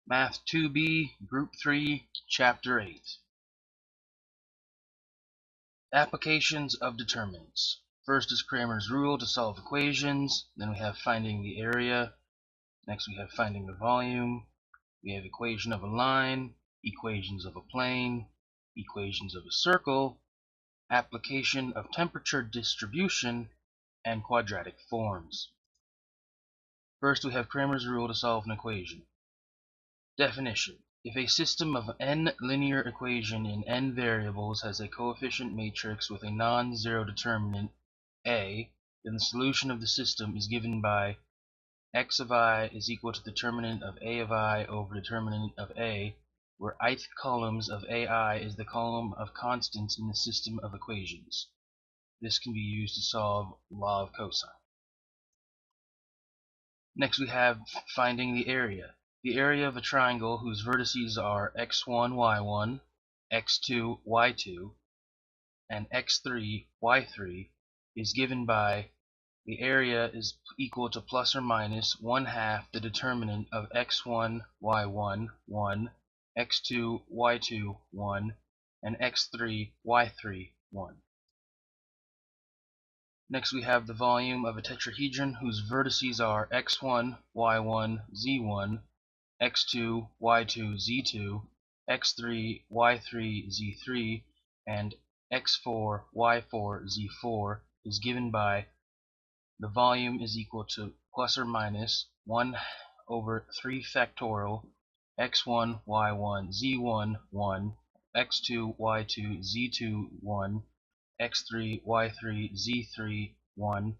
Math 2B, Group 3, Chapter 8. Applications of determinants. First is Cramer's rule to solve equations. Then we have finding the area. Next we have finding the volume. We have equation of a line, equations of a plane, equations of a circle, application of temperature distribution, and quadratic forms. First we have Cramer's rule to solve an equation. Definition. If a system of n linear equation in n variables has a coefficient matrix with a non-zero determinant A, then the solution of the system is given by x of I is equal to the determinant of A of I over determinant of A, where ith columns of AI is the column of constants in the system of equations. This can be used to solve law of cosine. Next we have finding the area. The area of a triangle whose vertices are x1, y1, x2, y2, and x3, y3 is given by the area is equal to plus or minus 1/2 the determinant of x1, y1, 1, x2, y2, 1, and x3, y3, 1. Next we have the volume of a tetrahedron whose vertices are x1, y1, z1, x2, y2, z2, x3, y3, z3, and x4, y4, z4 is given by the volume is equal to plus or minus 1 over 3 factorial x1, y1, z1, 1, x2, y2, z2, 1, x3, y3, z3, 1,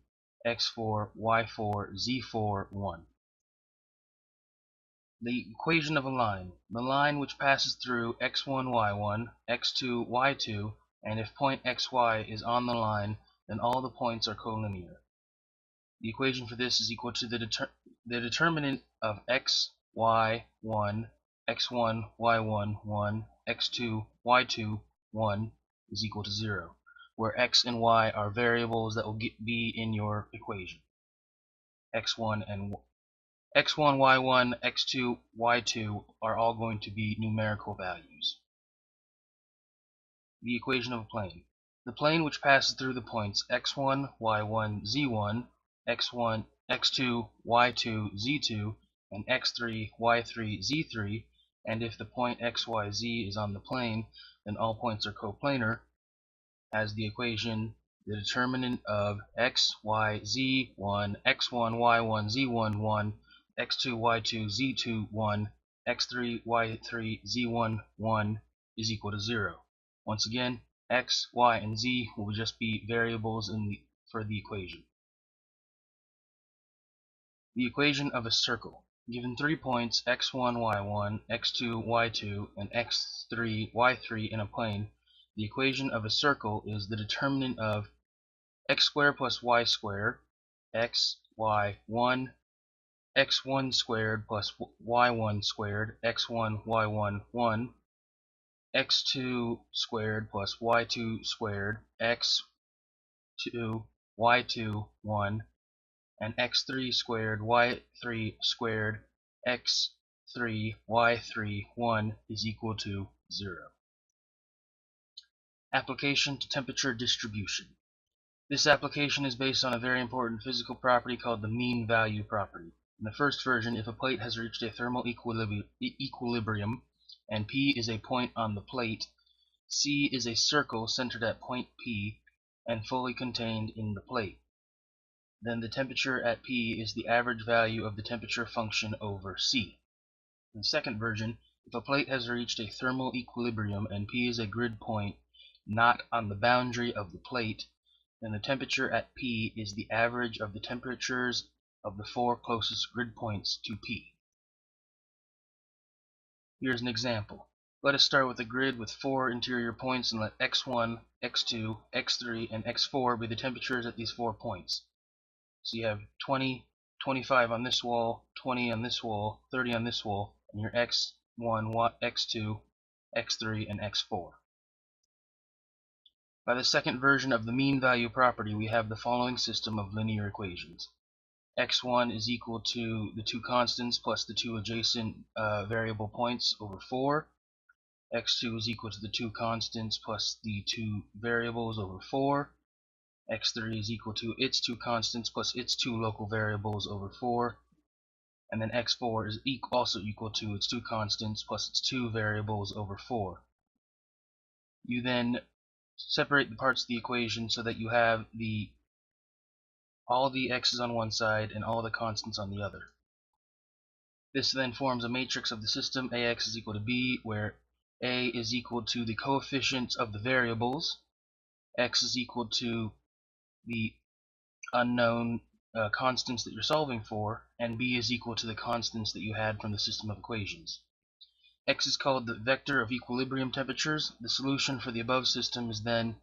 x4, y4, z4, 1. The equation of a line. The line which passes through x1, y1, x2, y2, and if point xy is on the line, then all the points are collinear. The equation for this is equal to the determinant of x, y, 1, x1, y1, 1, x2, y2, 1 is equal to 0, where x and y are variables that will be in your equation. x1, y1, x2, y2 are all going to be numerical values. The equation of a plane. The plane which passes through the points x1, y1, z1, x1, x2, y2, z2, and x3, y3, z3, and if the point xyz is on the plane, then all points are coplanar, has the equation the determinant of x, y, z, 1, x1, y1, z1, 1, x2, y2, z2, 1, x3, y3, z1, 1 is equal to 0. Once again, x, y, and z will just be variables for the equation. The equation of a circle. Given 3 points x1, y1, x2, y2, and x3, y3 in a plane, the equation of a circle is the determinant of x squared plus y squared, x, y, 1, x1 squared plus y1 squared, x1, y1, 1, x2 squared plus y2 squared, x2, y2, 1, and x3 squared, y3 squared, x3, y3, 1 is equal to 0. Application to temperature distribution. This application is based on a very important physical property called the mean value property. In the first version, if a plate has reached a thermal equilibrium, and P is a point on the plate, C is a circle centered at point P and fully contained in the plate, then the temperature at P is the average value of the temperature function over C. In the second version, if a plate has reached a thermal equilibrium and P is a grid point not on the boundary of the plate, then the temperature at P is the average of the temperatures of the 4 closest grid points to P. Here's an example. Let us start with a grid with 4 interior points and let x1, x2, x3, and x4 be the temperatures at these 4 points. So you have 20, 25 on this wall, 20 on this wall, 30 on this wall, and your x1, x2, x3, and x4. By the second version of the mean value property, we have the following system of linear equations. x1 is equal to the two constants plus the two adjacent variable points over 4. x2 is equal to the two constants plus the two variables over 4. x3 is equal to its two constants plus its two local variables over 4. And then x4 is also equal to its two constants plus its two variables over 4. You then separate the parts of the equation so that you have all the x's on one side and all the constants on the other. This then forms a matrix of the system ax is equal to b, where a is equal to the coefficients of the variables, x is equal to the unknown constants that you're solving for, and b is equal to the constants that you had from the system of equations. X is called the vector of equilibrium temperatures. The solution for the above system is then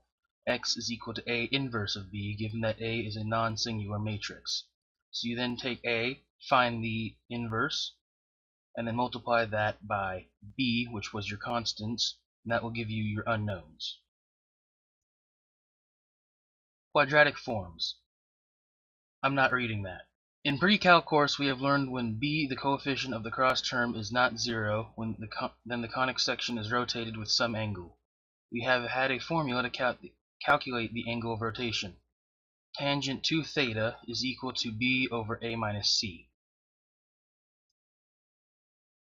x is equal to A inverse of B, given that A is a non-singular matrix. So you then take A, find the inverse, and then multiply that by B, which was your constants, and that will give you your unknowns. Quadratic forms. I'm not reading that. In pre-calc course, we have learned when b, the coefficient of the cross term, is not 0, then the conic section is rotated with some angle. We have had a formula to calculate the angle of rotation. Tangent 2 theta is equal to b over a minus c.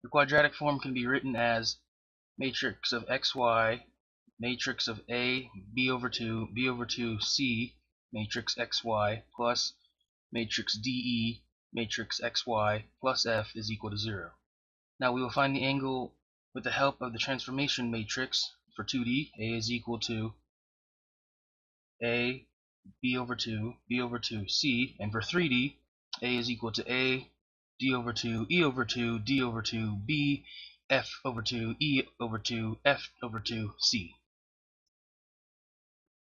The quadratic form can be written as matrix of xy, matrix of a, b over 2 c, matrix xy, plus matrix de, matrix xy, plus f is equal to 0. Now we will find the angle with the help of the transformation matrix. For 2D, a is equal to a, b over 2 c, and for 3D, a is equal to a, d over 2 e over 2 d over 2 b, f over 2 e over 2 f over 2 c.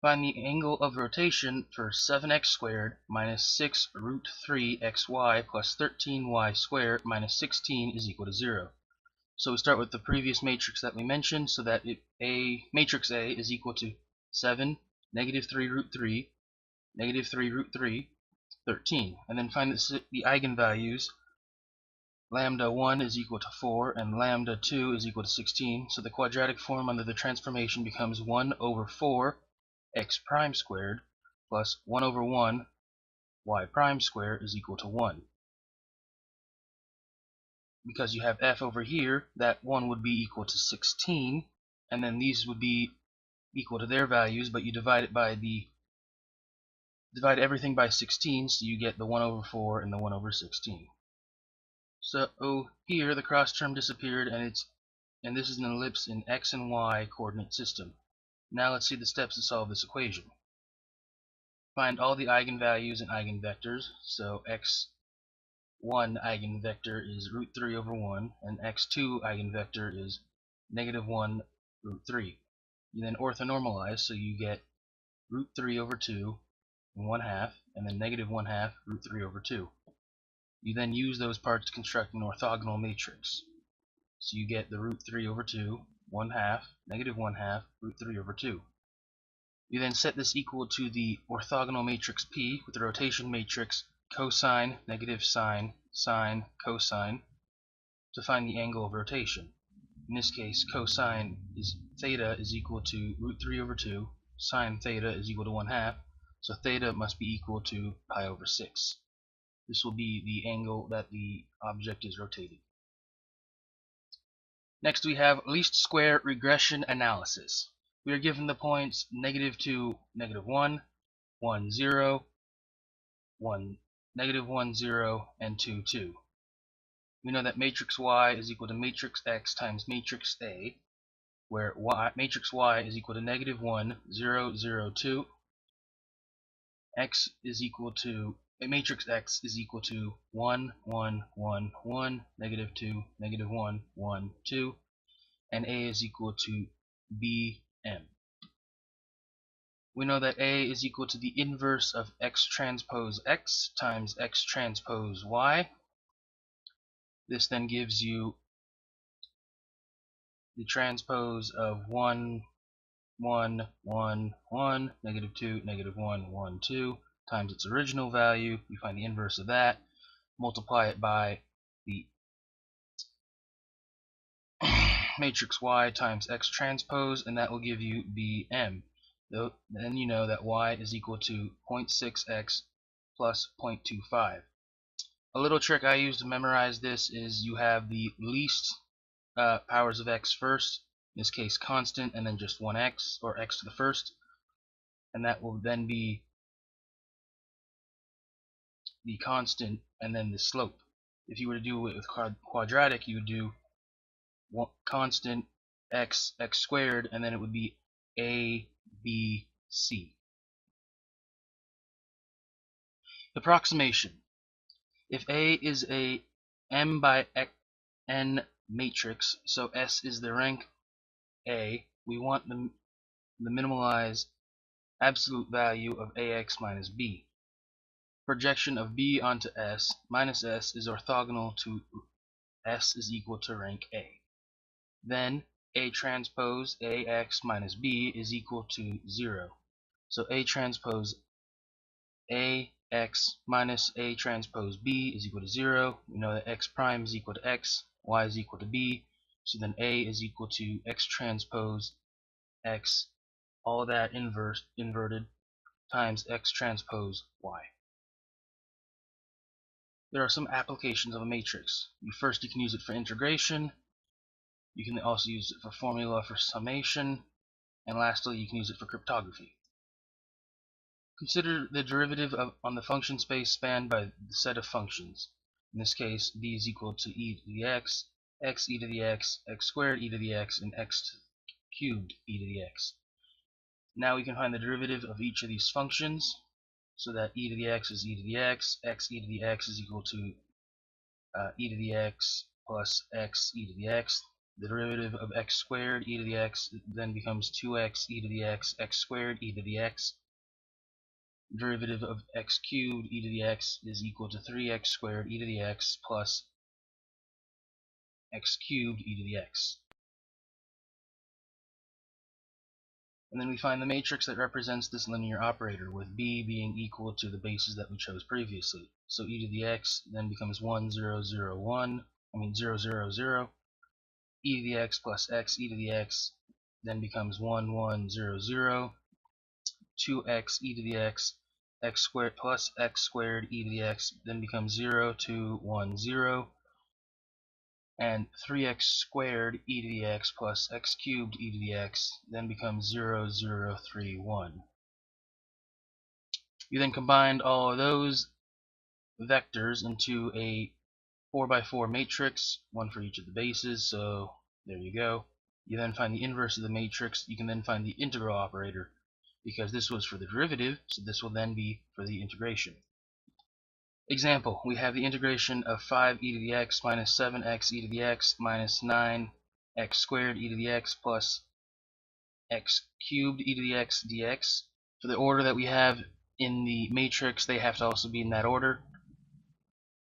Find the angle of rotation for 7x squared minus 6 root 3 xy plus 13y squared minus 16 is equal to 0. So we start with the previous matrix that we mentioned, so that matrix A is equal to 7, negative 3 root 3, negative 3 root 3, 13. And then find the eigenvalues. Lambda 1 is equal to 4, and lambda 2 is equal to 16. So the quadratic form under the transformation becomes 1 over 4 x prime squared plus 1 over 1 y prime squared is equal to 1. Because you have f over here, that 1 would be equal to 16, and then these would be equal to their values, but you divide everything by 16, so you get the 1 over 4 and the 1 over 16. So here the cross term disappeared, and this is an ellipse in x and y coordinate system. Now let's see the steps to solve this equation. Find all the eigenvalues and eigenvectors. So x1 eigenvector is root 3 over 1, and x2 eigenvector is negative 1 root 3. You then orthonormalize, so you get root 3 over 2 and 1/2, and then negative 1/2 root 3 over 2. You then use those parts to construct an orthogonal matrix. So you get the root 3 over 2, 1/2, negative 1/2, root 3 over 2. You then set this equal to the orthogonal matrix P with the rotation matrix cosine, negative sine, sine, cosine to find the angle of rotation. In this case, cosine is theta is equal to root 3 over 2, sine theta is equal to 1/2, so theta must be equal to pi over 6. This will be the angle that the object is rotated. Next we have least square regression analysis. We are given the points negative 2, negative 1, 1, 0, 1, negative 1, 0, and 2, 2. We know that matrix Y is equal to matrix X times matrix A, where matrix Y is equal to negative 1, 0, 0, 2. X is equal to matrix X is equal to 1, 1, 1, 1, negative 2, negative 1, 1, 2, and A is equal to BM. We know that A is equal to the inverse of X transpose X times X transpose Y. This then gives you the transpose of 1, 1, 1, 1, negative 2, negative 1, 1, 2, times its original value. We find the inverse of that, multiply it by the matrix y times x transpose, and that will give you Bm. Then you know that y is equal to 0.6x plus 0.25. A little trick I use to memorize this is you have the least powers of x first, in this case constant, and then just 1x, or x to the first, and that will then be the constant and then the slope. If you were to do it with quadratic, you would do constant x squared, and then it would be a b c. Approximation. If A is a m by n matrix, so S is the rank A, we want the minimalized absolute value of AX minus B. Projection of B onto S minus S is orthogonal to S is equal to rank A. Then A transpose AX minus B is equal to 0. So A transpose AX minus A transpose B is equal to 0. We know that X prime is equal to X, Y is equal to B. So then A is equal to X transpose X, all that inverted, times X transpose Y. There are some applications of a matrix. First, you can use it for integration. You can also use it for formula for summation. And lastly, you can use it for cryptography. Consider the derivative on the function space spanned by the set of functions. In this case, b is equal to e to the x e to the x squared e to the x, and x cubed e to the x. Now we can find the derivative of each of these functions, so that e to the x is e to the x e to the x is equal to e to the x plus x e to the x. The derivative of x squared e to the x then becomes 2x e to the x squared e to the x. Derivative of x cubed e to the x is equal to 3x squared e to the x plus x cubed e to the x. And then we find the matrix that represents this linear operator, with b being equal to the bases that we chose previously. So e to the x then becomes 1, 0, 0, 1, 0, 0, 0. E to the x plus x e to the x then becomes 1, 1, 0, 0. 2x e to the x squared plus x squared e to the x then becomes 0, 2, 1, 0, and 3x squared e to the x plus x cubed e to the x then becomes 0, 0, 3, 1. You then combined all of those vectors into a 4x4 matrix, one for each of the bases, so there you go. You then find the inverse of the matrix. You can then find the integral operator, because this was for the derivative, so this will then be for the integration. Example, we have the integration of 5 e to the x minus 7x e to the x minus 9x squared e to the x plus x cubed e to the x dx. For the order that we have in the matrix, they have to also be in that order.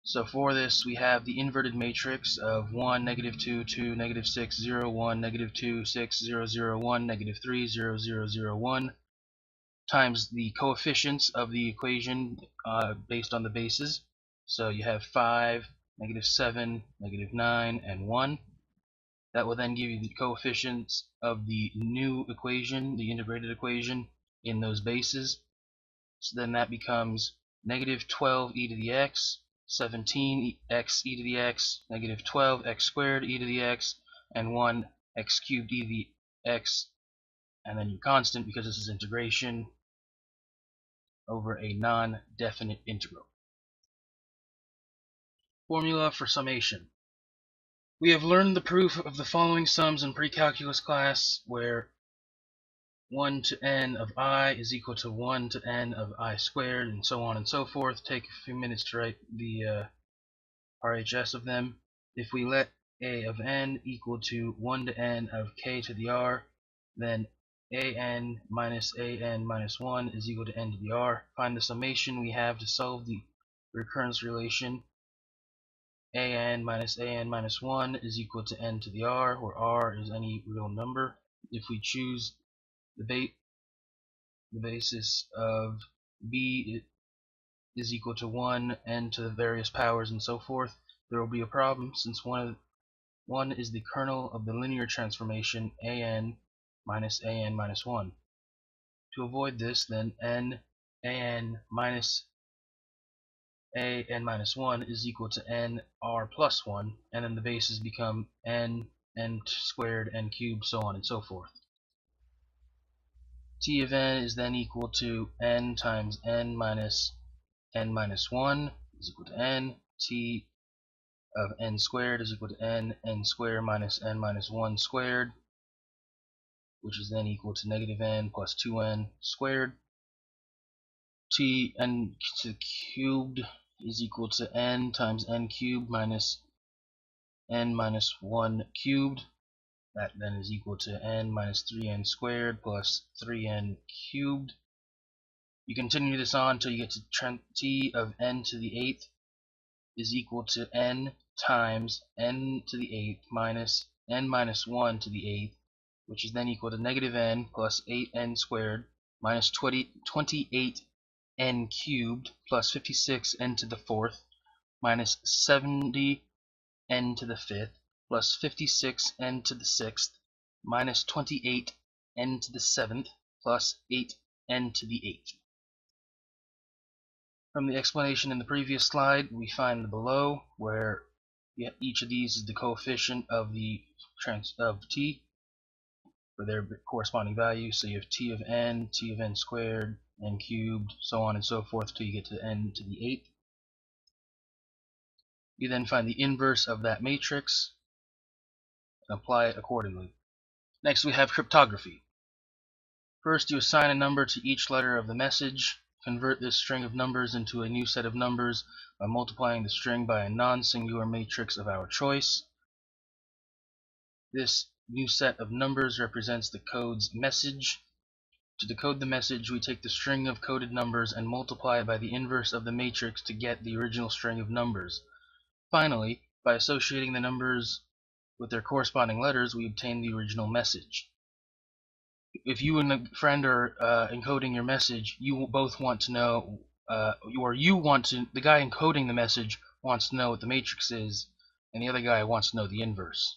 So for this, we have the inverted matrix of 1, negative 2, 2, negative 6, 0, 1, negative 2, 6, 0, 0, 1, negative 3, 0, 0, 0, 1, times the coefficients of the equation based on the bases. So you have 5, negative 7, negative 9, and 1. That will then give you the coefficients of the new equation, the integrated equation, in those bases. So then that becomes negative 12 e to the x, 17x e to the x, negative 12 x squared e to the x, and 1 x cubed e to the x, and then your constant, because this is integration over a non-definite integral. Formula for summation. We have learned the proof of the following sums in pre-calculus class, where 1 to n of I is equal to 1 to n of I squared, and so on and so forth. Take a few minutes to write the RHS of them. If we let a of n equal to 1 to n of k to the r, then an minus 1 is equal to n to the r. Find the summation we have to solve the recurrence relation. An minus 1 is equal to n to the r, where r is any real number. If we choose the basis of b is equal to 1, n to the various powers, and so forth, there will be a problem since 1 is the kernel of the linear transformation an minus 1. To avoid this, then an minus 1 is equal to nr plus 1, and then the bases become n squared, n cubed, so on and so forth. T of n is then equal to n times n minus 1 is equal to n. T of n squared is equal to n squared minus n minus 1 squared, which is then equal to negative n plus 2n squared. T n to the cubed is equal to n times n cubed minus n minus 1 cubed. That then is equal to n minus 3n squared plus 3n cubed. You continue this on until you get to t of n to the 8th is equal to n times n to the 8th minus n minus 1 to the 8th, which is then equal to negative n plus 8n squared minus 28n cubed plus 56n to the 4th minus 70n to the 5th plus 56n to the 6th minus 28n to the 7th plus 8n to the 8th. From the explanation in the previous slide, we find the below, where each of these is the coefficient of the t for their corresponding value. So you have t of n squared, n cubed, so on and so forth till you get to n to the 8th. You then find the inverse of that matrix and apply it accordingly. Next we have cryptography. First, you assign a number to each letter of the message. Convert this string of numbers into a new set of numbers by multiplying the string by a non-singular matrix of our choice. This new set of numbers represents the code's message. To decode the message, we take the string of coded numbers and multiply it by the inverse of the matrix to get the original string of numbers. Finally, by associating the numbers with their corresponding letters, we obtain the original message. If you and a friend are encoding your message, you both want to know, the guy encoding the message wants to know what the matrix is, and the other guy wants to know the inverse.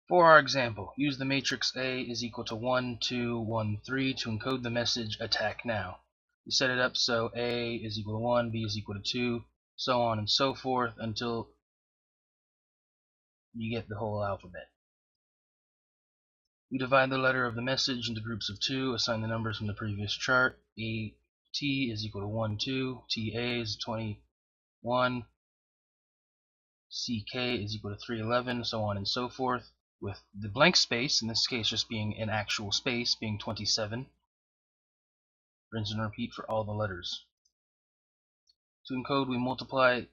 For our example, use the matrix A is equal to 1, 2, 1, 3 to encode the message attack now. You set it up so A is equal to 1, B is equal to 2, so on and so forth until you get the whole alphabet. We divide the letter of the message into groups of 2, assign the numbers from the previous chart. A T is equal to 1, 2, TA is 21, CK is equal to 311, so on and so forth, with the blank space, in this case just being an actual space, being 27. Rinse and repeat for all the letters. To encode, we multiply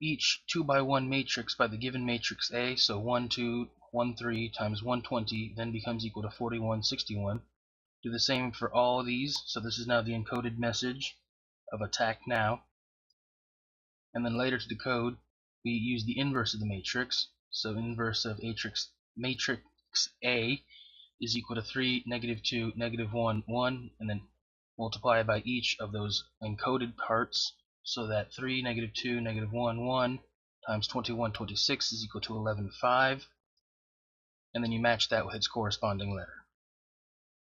each 2 by 1 matrix by the given matrix A, so 1, 2, 1, 3 times 120 then becomes equal to 4161. Do the same for all of these, so this is now the encoded message of attack now. And then later to decode, we use the inverse of the matrix, so inverse of matrix A is equal to 3, negative 2, negative 1, 1, and then multiply by each of those encoded parts, so that 3, negative 2, negative 1, 1 times 21, 26 is equal to 11, 5, and then you match that with its corresponding letter.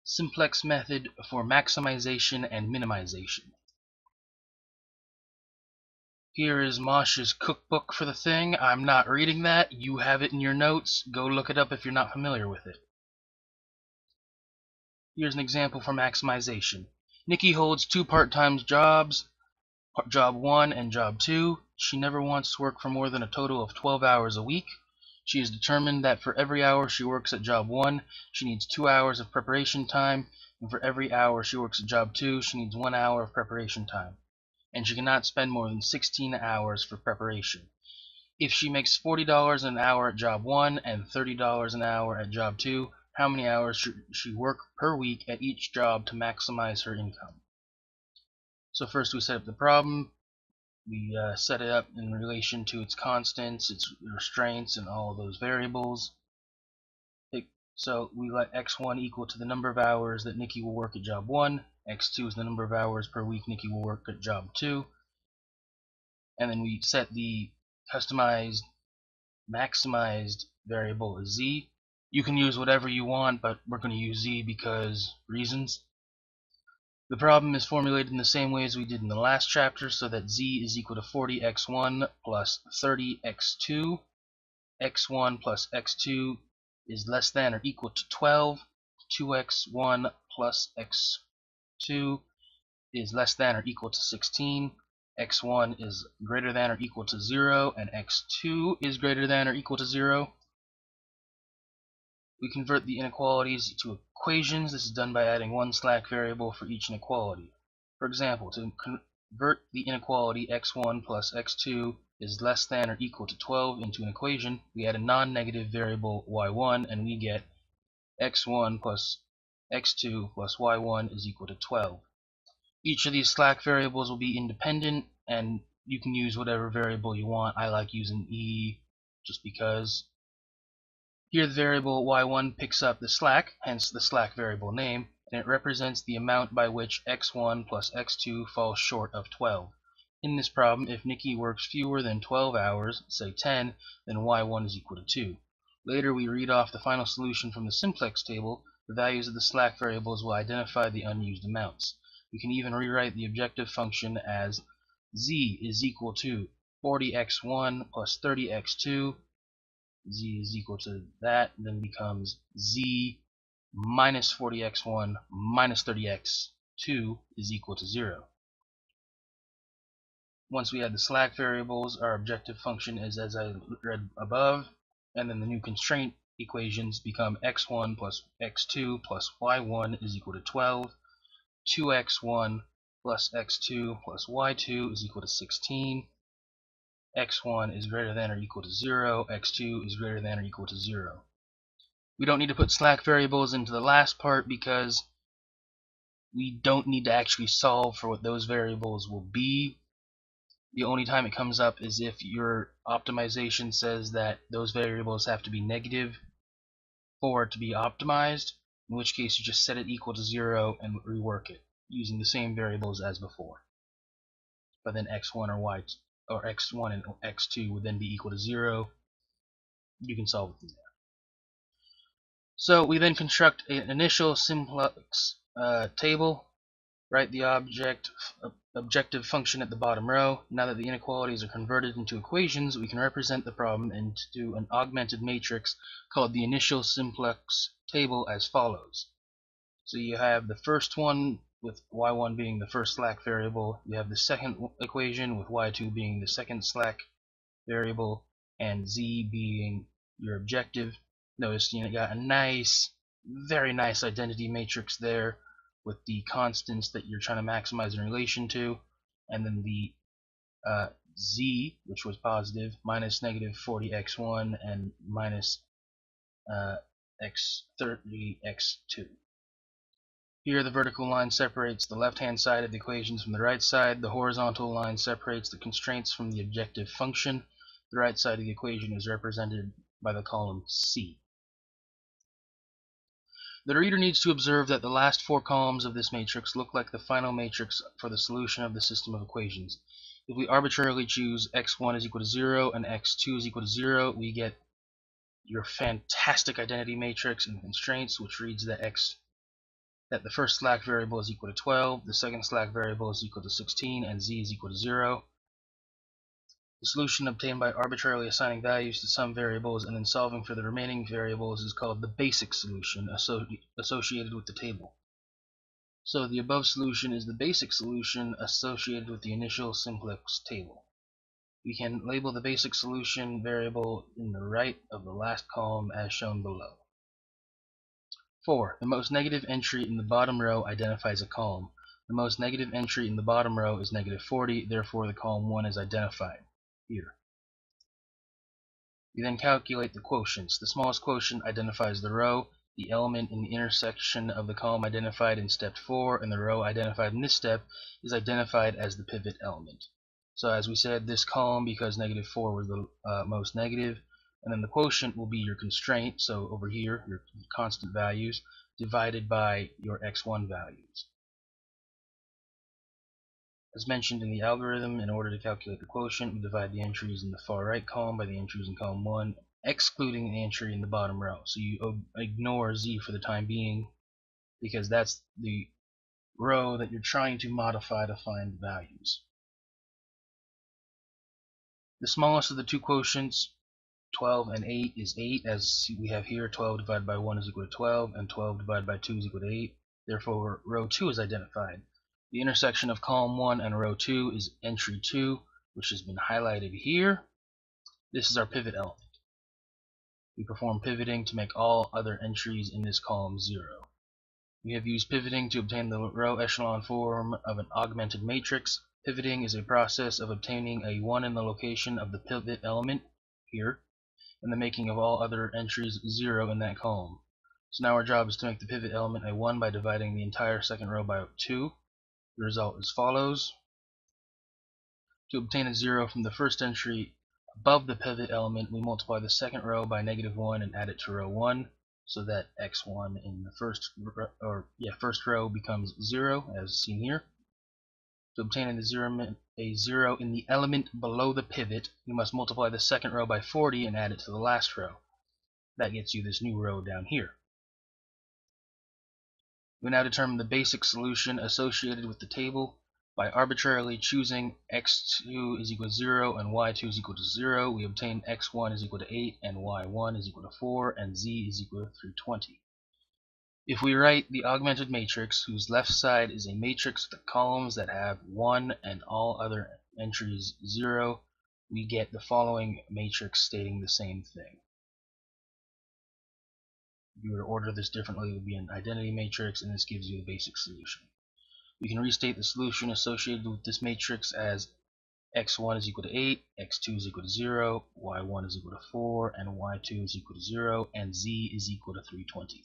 Simplex method for maximization and minimization. Here is Mosh's cookbook for the thing. I'm not reading that. You have it in your notes. Go look it up if you're not familiar with it. Here's an example for maximization. Nikki holds 2 part-time jobs, job 1 and job 2. She never wants to work for more than a total of 12 hours a week. She has determined that for every hour she works at job 1, she needs 2 hours of preparation time, and for every hour she works at job 2, she needs 1 hour of preparation time. And she cannot spend more than 16 hours for preparation. If she makes $40 an hour at job 1 and $30 an hour at job 2, how many hours should she work per week at each job to maximize her income? So first we set up the problem. We set it up in relation to its constants, its restraints, and all of those variables. So we let x1 equal to the number of hours that Nikki will work at job 1, x2 is the number of hours per week Nikki will work at job 2, and then we set the customized maximized variable as z. You can use whatever you want, but we're going to use z because reasons. The problem is formulated in the same way as we did in the last chapter, so that z is equal to 40x1 plus 30x2. x1 plus x2 is less than or equal to 12. 2x1 plus x2 is less than or equal to 16. x1 is greater than or equal to 0, and x2 is greater than or equal to 0. We convert the inequalities to equations. This is done by adding one slack variable for each inequality. For example, to convert the inequality x1 plus x2 is less than or equal to 12 into an equation, we add a non-negative variable y1, and we get x1 plus x2 plus y1 is equal to 12. Each of these slack variables will be independent, and you can use whatever variable you want. I like using e just because. Here the variable y1 picks up the slack, hence the slack variable name, and it represents the amount by which x1 plus x2 falls short of 12. In this problem, if Nikki works fewer than 12 hours, say 10, then y1 is equal to 2. Later we read off the final solution from the simplex table. The values of the slack variables will identify the unused amounts. We can even rewrite the objective function as z is equal to 40x1 plus 30x2. Z is equal to that, then becomes z minus 40x1 minus 30x2 is equal to 0. Once we add the slack variables, our objective function is as I read above, and then the new constraint equations become x1 plus x2 plus y1 is equal to 12, 2x1 plus x2 plus y2 is equal to 16, x1 is greater than or equal to 0, x2 is greater than or equal to 0. We don't need to put slack variables into the last part because we don't need to actually solve for what those variables will be. The only time it comes up is if your optimization says that those variables have to be negative for it to be optimized, in which case you just set it equal to 0 and rework it using the same variables as before. But then x1 or x1 and x2 would then be equal to 0. You can solve it from there. So we then construct an initial simplex table, write the objective function at the bottom row. Now that the inequalities are converted into equations, we can represent the problem into an augmented matrix called the initial simplex table as follows. So you have the first one with y1 being the first slack variable, you have the second equation with y2 being the second slack variable, and z being your objective. Notice you got a nice, very nice identity matrix there with the constants that you're trying to maximize in relation to, and then the z, which was positive, minus negative 40x1 and minus x30x2. Here the vertical line separates the left-hand side of the equations from the right side. The horizontal line separates the constraints from the objective function. The right side of the equation is represented by the column C. The reader needs to observe that the last four columns of this matrix look like the final matrix for the solution of the system of equations. If we arbitrarily choose x1 is equal to 0 and x2 is equal to 0, we get your fantastic identity matrix and constraints, which reads that the first slack variable is equal to 12, the second slack variable is equal to 16, and z is equal to 0. The solution obtained by arbitrarily assigning values to some variables and then solving for the remaining variables is called the basic solution associated with the table. So the above solution is the basic solution associated with the initial simplex table. We can label the basic solution variable in the right of the last column as shown below. 4. The most negative entry in the bottom row identifies a column. The most negative entry in the bottom row is negative 40, therefore the column 1 is identified here. We then calculate the quotients. The smallest quotient identifies the row, the element in the intersection of the column identified in step 4 and the row identified in this step is identified as the pivot element. So as we said, this column, because negative 4 was the most negative, and then the quotient will be your constraint, so over here, your constant values, divided by your x1 values. As mentioned in the algorithm, in order to calculate the quotient, we divide the entries in the far right column by the entries in column 1, excluding the entry in the bottom row. So you ignore Z for the time being, because that's the row that you're trying to modify to find values. The smallest of the two quotients, 12 and 8, is 8, as we have here. 12 divided by 1 is equal to 12, and 12 divided by 2 is equal to 8. Therefore, row 2 is identified. The intersection of column 1 and row 2 is entry 2, which has been highlighted here. This is our pivot element. We perform pivoting to make all other entries in this column 0. We have used pivoting to obtain the row echelon form of an augmented matrix. Pivoting is a process of obtaining a 1 in the location of the pivot element here, and the making of all other entries 0 in that column. So now our job is to make the pivot element a 1 by dividing the entire second row by 2. The result is as follows. To obtain a 0 from the first entry above the pivot element, we multiply the second row by -1 and add it to row 1, so that x1 in the first row becomes 0, as seen here. To obtain a 0 in the element below the pivot, we must multiply the second row by 40 and add it to the last row. That gets you this new row down here. We now determine the basic solution associated with the table by arbitrarily choosing x2 is equal to 0 and y2 is equal to 0. We obtain x1 is equal to 8 and y1 is equal to 4 and z is equal to 320. If we write the augmented matrix, whose left side is a matrix with columns that have 1 and all other entries 0, we get the following matrix stating the same thing. If you were to order this differently, it would be an identity matrix, and this gives you the basic solution. We can restate the solution associated with this matrix as x1 is equal to 8, x2 is equal to 0, y1 is equal to 4, and y2 is equal to 0, and z is equal to 320.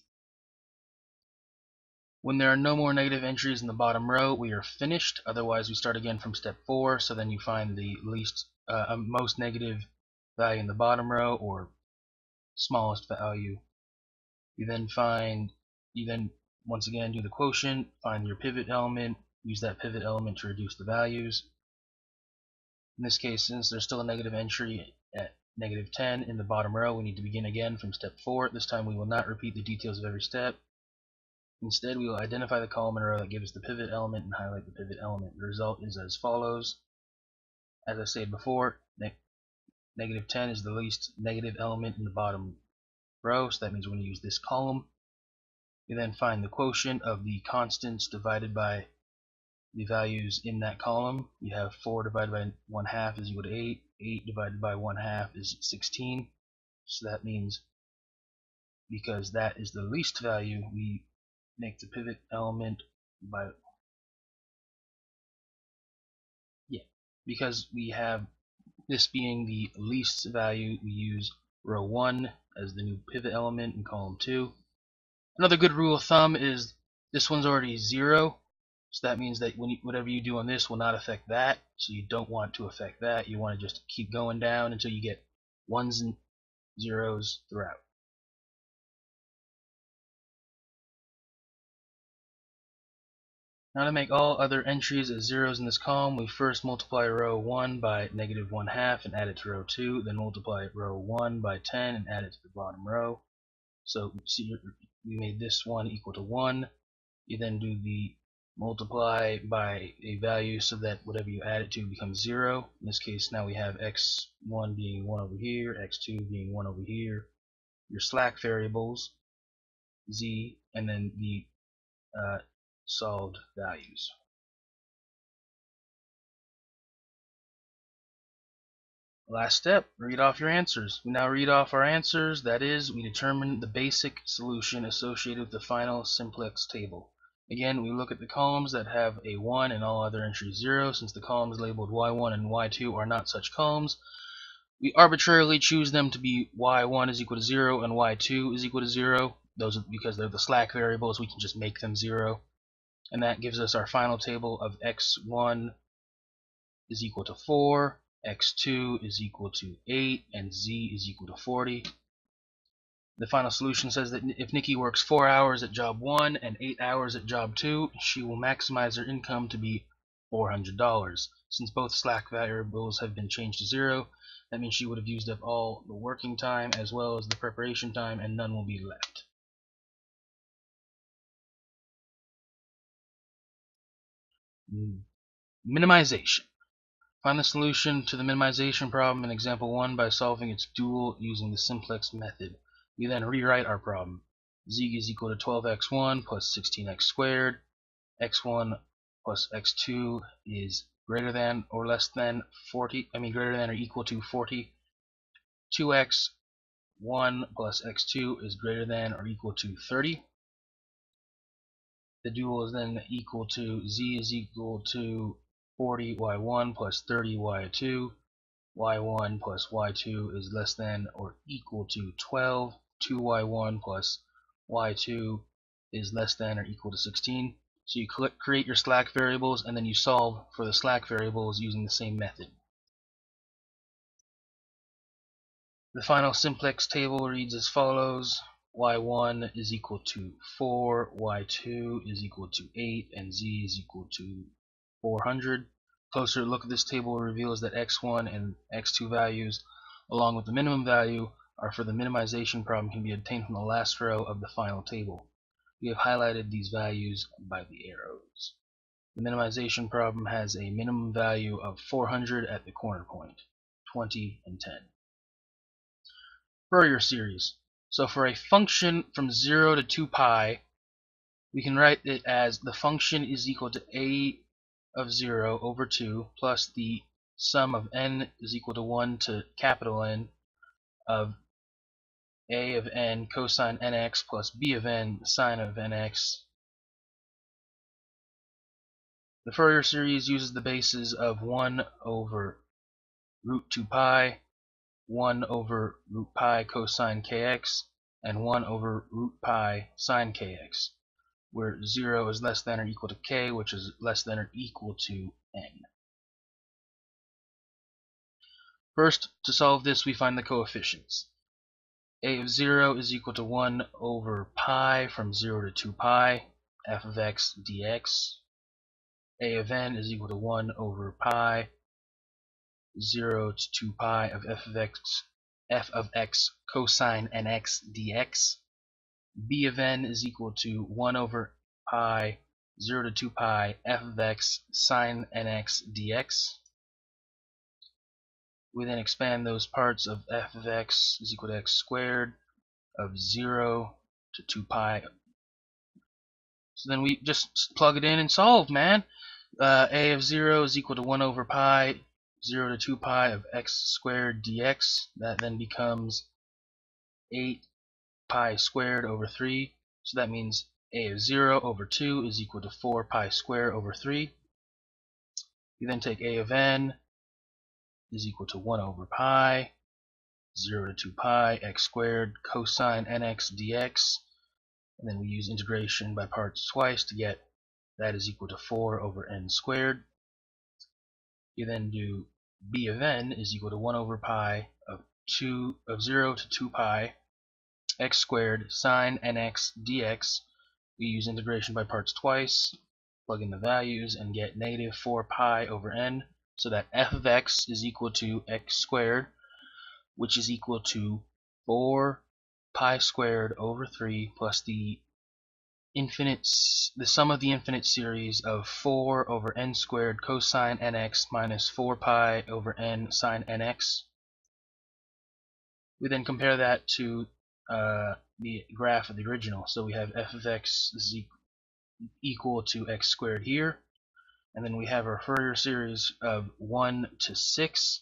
When there are no more negative entries in the bottom row, we are finished. Otherwise, we start again from step 4. So then you find the most negative value in the bottom row, or smallest value. You then once again do the quotient, find your pivot element, use that pivot element to reduce the values. In this case, since there's still a negative entry at -10 in the bottom row, we need to begin again from step 4. This time we will not repeat the details of every step. Instead, we will identify the column and row that gives us the pivot element and highlight the pivot element. The result is as follows. As I said before, -10 is the least negative element in the bottom row, so that means we're going to use this column. We then find the quotient of the constants divided by the values in that column. You have 4 divided by 1/2 is equal to 8. 8 divided by 1/2 is 16. So that means, because that is the least value, we make the pivot element by because we have this being the least value, we use row 1 as the new pivot element in column 2. Another good rule of thumb is this one's already 0, so that means that whatever you do on this will not affect that, so you don't want to affect that. You want to just keep going down until you get 1s and 0s throughout. Now to make all other entries as 0s in this column, we first multiply row 1 by -1/2 and add it to row 2, then multiply row 1 by 10 and add it to the bottom row. So see, we made this one equal to 1. You then do the multiply by a value so that whatever you add it to becomes 0. In this case, now we have x1 being 1 over here, x2 being 1 over here, your slack variables, z, and then the solved values. Last step, read off your answers. We now read off our answers. That is, we determine the basic solution associated with the final simplex table. Again, we look at the columns that have a 1 and all other entries 0. Since the columns labeled y1 and y2 are not such columns, we arbitrarily choose them to be y1 is equal to 0 and y2 is equal to 0. Those are because they're the slack variables, we can just make them 0. And that gives us our final table of x1 is equal to 4, x2 is equal to 8, and z is equal to 40. The final solution says that if Nikki works 4 hours at job 1 and 8 hours at job 2, she will maximize her income to be $400. Since both slack variables have been changed to 0, that means she would have used up all the working time as well as the preparation time, and none will be left. Minimization. Find the solution to the minimization problem in example 1 by solving its dual using the simplex method. We then rewrite our problem. Z is equal to 12x1 plus 16x squared. X1 plus x2 is greater than or less than 40, greater than or equal to 40. 2x1 plus x2 is greater than or equal to 30. The dual is then equal to z is equal to 40y1 plus 30y2. y1 plus y2 is less than or equal to 12. 2y1 plus y2 is less than or equal to 16. So you create your slack variables and then you solve for the slack variables using the same method. The final simplex table reads as follows: y1 is equal to 4, y2 is equal to 8, and z is equal to 400. Closer look at this table reveals that x1 and x2 values, along with the minimum value, are for the minimization problem can be obtained from the last row of the final table. We have highlighted these values by the arrows. The minimization problem has a minimum value of 400 at the corner point, 20 and 10. Fourier series. So for a function from 0 to 2 pi, we can write it as the function is equal to a of 0 over 2 plus the sum of n is equal to 1 to capital N of a of n cosine nx plus b of n sine of nx. The Fourier series uses the bases of 1 over root 2 pi, 1 over root pi cosine kx, and 1 over root pi sine kx, where 0 is less than or equal to k, which is less than or equal to n. First, to solve this, we find the coefficients. A of 0 is equal to 1 over pi from 0 to 2 pi, f of x dx. A of n is equal to 1 over pi, 0 to 2 pi of f of x cosine nx dx. B of n is equal to 1 over pi, 0 to 2 pi f of x sine nx dx. We then expand those parts of f of x is equal to x squared of 0 to 2 pi. So then we just plug it in and solve, man. A of 0 is equal to 1 over pi, 0 to 2 pi of x squared dx. That then becomes 8 pi squared over 3. So that means a of 0 over 2 is equal to 4 pi squared over 3. You then take a of n is equal to 1 over pi, 0 to 2 pi, x squared cosine nx dx. And then we use integration by parts twice to get that is equal to 4 over n squared. You then do b of n is equal to 1 over pi of 0 to 2 pi x squared sine nx dx. We use integration by parts twice, plug in the values, and get negative 4 pi over n, so that f of x is equal to x squared, which is equal to 4 pi squared over 3 plus the sum of the infinite series of 4 over n squared cosine nx minus 4 pi over n sine nx. We then compare that to the graph of the original. So we have f of x is equal to x squared here, and then we have our Fourier series of 1 to 6.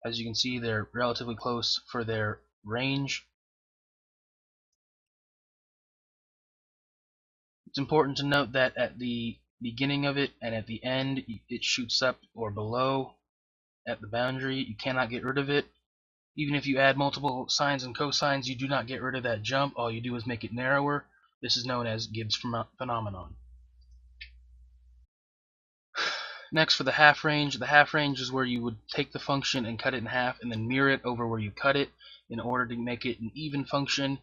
As you can see, they're relatively close for their range. It's important to note that at the beginning of it and at the end, it shoots up or below at the boundary. You cannot get rid of it. Even if you add multiple sines and cosines, you do not get rid of that jump. All you do is make it narrower. This is known as Gibbs phenomenon. Next, for the half range. The half range is where you would take the function and cut it in half and then mirror it over where you cut it in order to make it an even function.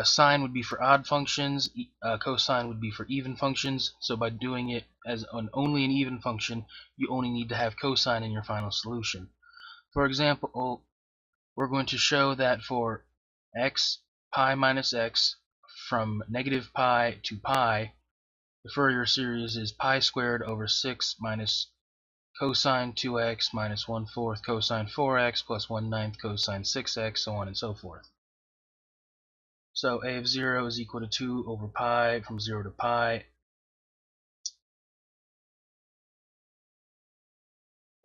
Sine would be for odd functions, cosine would be for even functions. So by doing it as only an even function, you only need to have cosine in your final solution. For example, we're going to show that for x pi minus x from negative pi to pi, the Fourier series is pi squared over 6 minus cosine 2x minus 1/4 cosine 4x plus 1/9 cosine 6x, so on and so forth. So a of 0 is equal to 2 over pi from 0 to pi,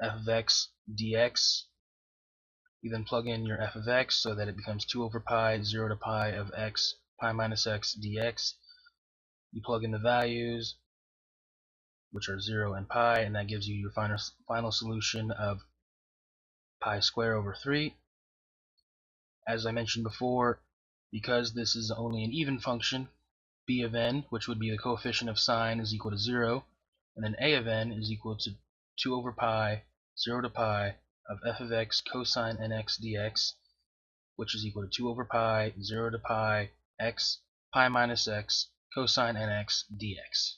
f of x dx. You then plug in your f of x so that it becomes 2 over pi, 0 to pi of x, pi minus x dx. You plug in the values, which are 0 and pi, and that gives you your final solution of pi squared over 3. As I mentioned before, because this is only an even function, b of n, which would be the coefficient of sine, is equal to 0, and then a of n is equal to 2 over pi, 0 to pi of f of x cosine nx dx, which is equal to 2 over pi, 0 to pi, x, pi minus x, cosine nx dx.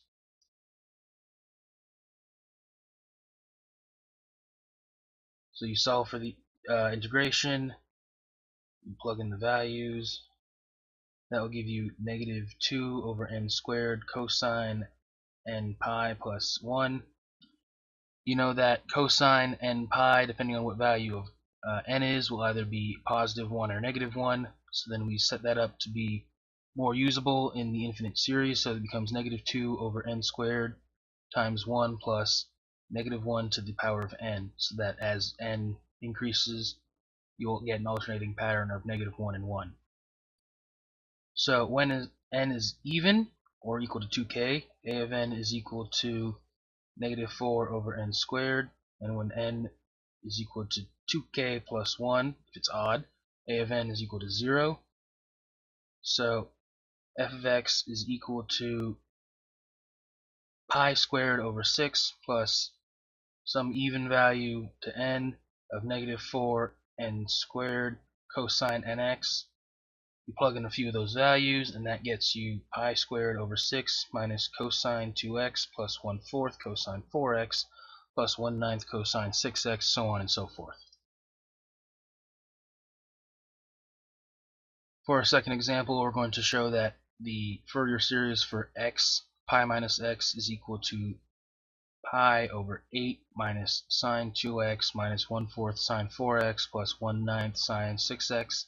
So you solve for the integration, you plug in the values, that will give you negative 2 over n squared cosine n pi plus 1. You know that cosine n pi, depending on what value of n is, will either be positive 1 or negative 1. So then we set that up to be more usable in the infinite series, so it becomes negative 2 over n squared times 1 plus negative 1 to the power of n, so that as n increases, you'll get an alternating pattern of negative 1 and 1. So when n is even or equal to 2k, a of n is equal to negative 4 over n squared, and when n is equal to 2k plus 1, if it's odd, a of n is equal to 0. So f of x is equal to pi squared over 6 plus some even value to n of negative 4 n squared cosine nx. You plug in a few of those values, and that gets you pi squared over 6 minus cosine 2x plus 1/4 cosine 4x plus 1/9 cosine 6x, so on and so forth. For our second example, we're going to show that the Fourier series for x pi minus x is equal to pi over 8 minus sine 2x minus 1/4 sine 4x plus 1/9 sine 6x.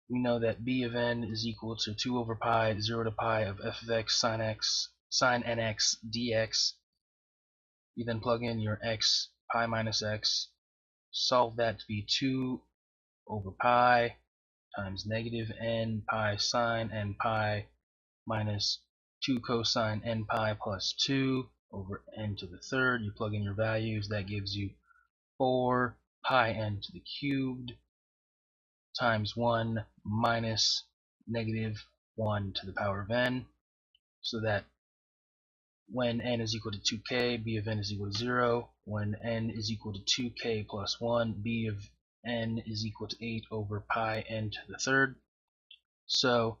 We know that b of n is equal to 2 over pi, 0 to pi of f of x sine nx dx. You then plug in your x pi minus x, solve that to be 2 over pi times negative n pi sine n pi minus 2 cosine n pi plus 2 over n to the third. You plug in your values, that gives you 4 pi n to the cubed times 1 minus negative 1 to the power of n, so that when n is equal to 2k, b of n is equal to 0. When n is equal to 2k plus 1, b of n is equal to 8 over pi n to the third. So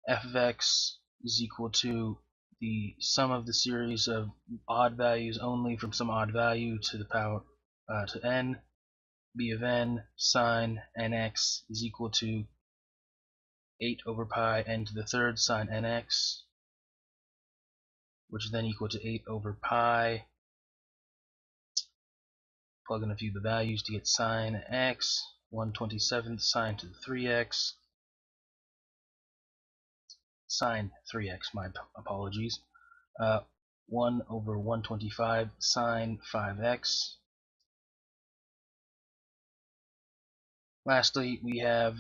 f of x is equal to the sum of the series of odd values only from some odd value to the power to n. B of n sine nx is equal to 8 over pi n to the third sine nx, which is then equal to 8 over pi. Plug in a few of the values to get sine x, 1/27 sine to the 3x, sine 3x, my apologies, 1 over 125 sine 5x. Lastly, we have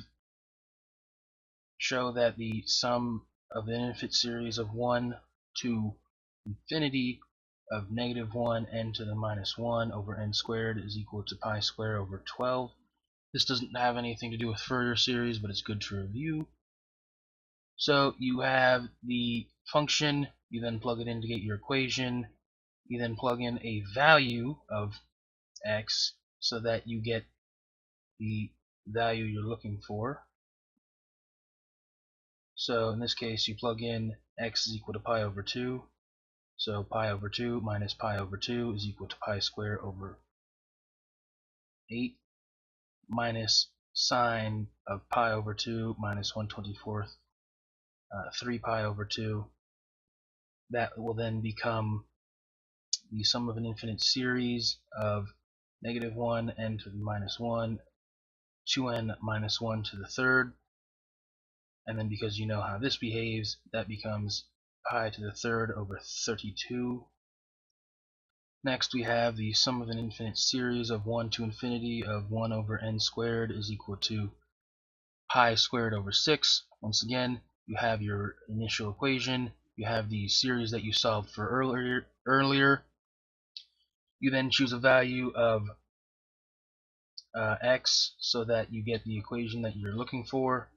show that the sum of the infinite series of 1 to infinity of negative 1 n to the minus 1 over n squared is equal to pi squared over 12. This doesn't have anything to do with Fourier series, but it's good to review. So you have the function, you then plug it in to get your equation, you then plug in a value of x so that you get the value you're looking for. So in this case, you plug in x is equal to pi over 2. So pi over 2 minus pi over 2 is equal to pi squared over 8 minus sine of pi over 2 minus 1/24, 3 pi over 2. That will then become the sum of an infinite series of negative 1 n to the minus 1, 2n minus 1 to the third, and then because you know how this behaves, that becomes pi to the third over 32. Next we have the sum of an infinite series of 1 to infinity of 1 over n squared is equal to pi squared over 6. Once again, you have your initial equation, you have the series that you solved for earlier. You then choose a value of x so that you get the equation that you're looking for.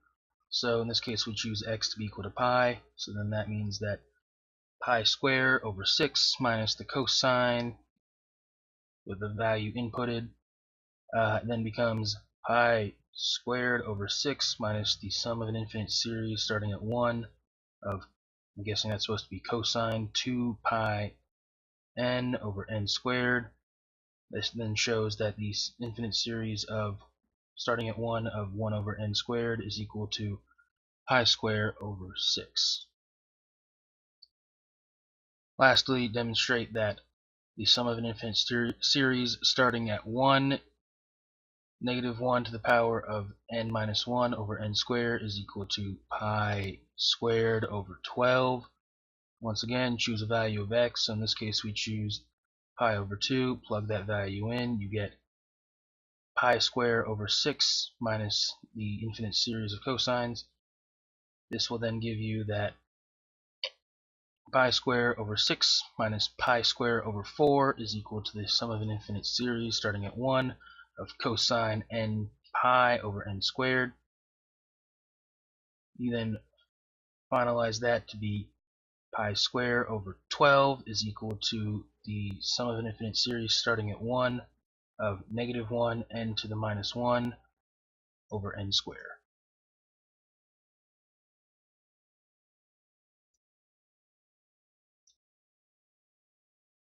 So in this case we choose x to be equal to pi, so then that means that pi squared over 6 minus the cosine with the value inputted then becomes pi squared over 6 minus the sum of an infinite series starting at 1 of, I'm guessing that's supposed to be cosine 2 pi n over n squared. This then shows that the infinite series of starting at 1 of 1 over n squared is equal to pi squared over 6. Lastly, demonstrate that the sum of an infinite series starting at 1, negative 1 to the power of n minus 1 over n squared is equal to pi squared over 12. Once again, choose a value of x. So in this case, we choose pi over 2, plug that value in, you get pi squared over 6 minus the infinite series of cosines. This will then give you that pi squared over 6 minus pi squared over 4 is equal to the sum of an infinite series starting at 1 of cosine n pi over n squared. You then finalize that to be pi squared over 12 is equal to the sum of an infinite series starting at 1 of negative 1 n to the minus 1 over n squared.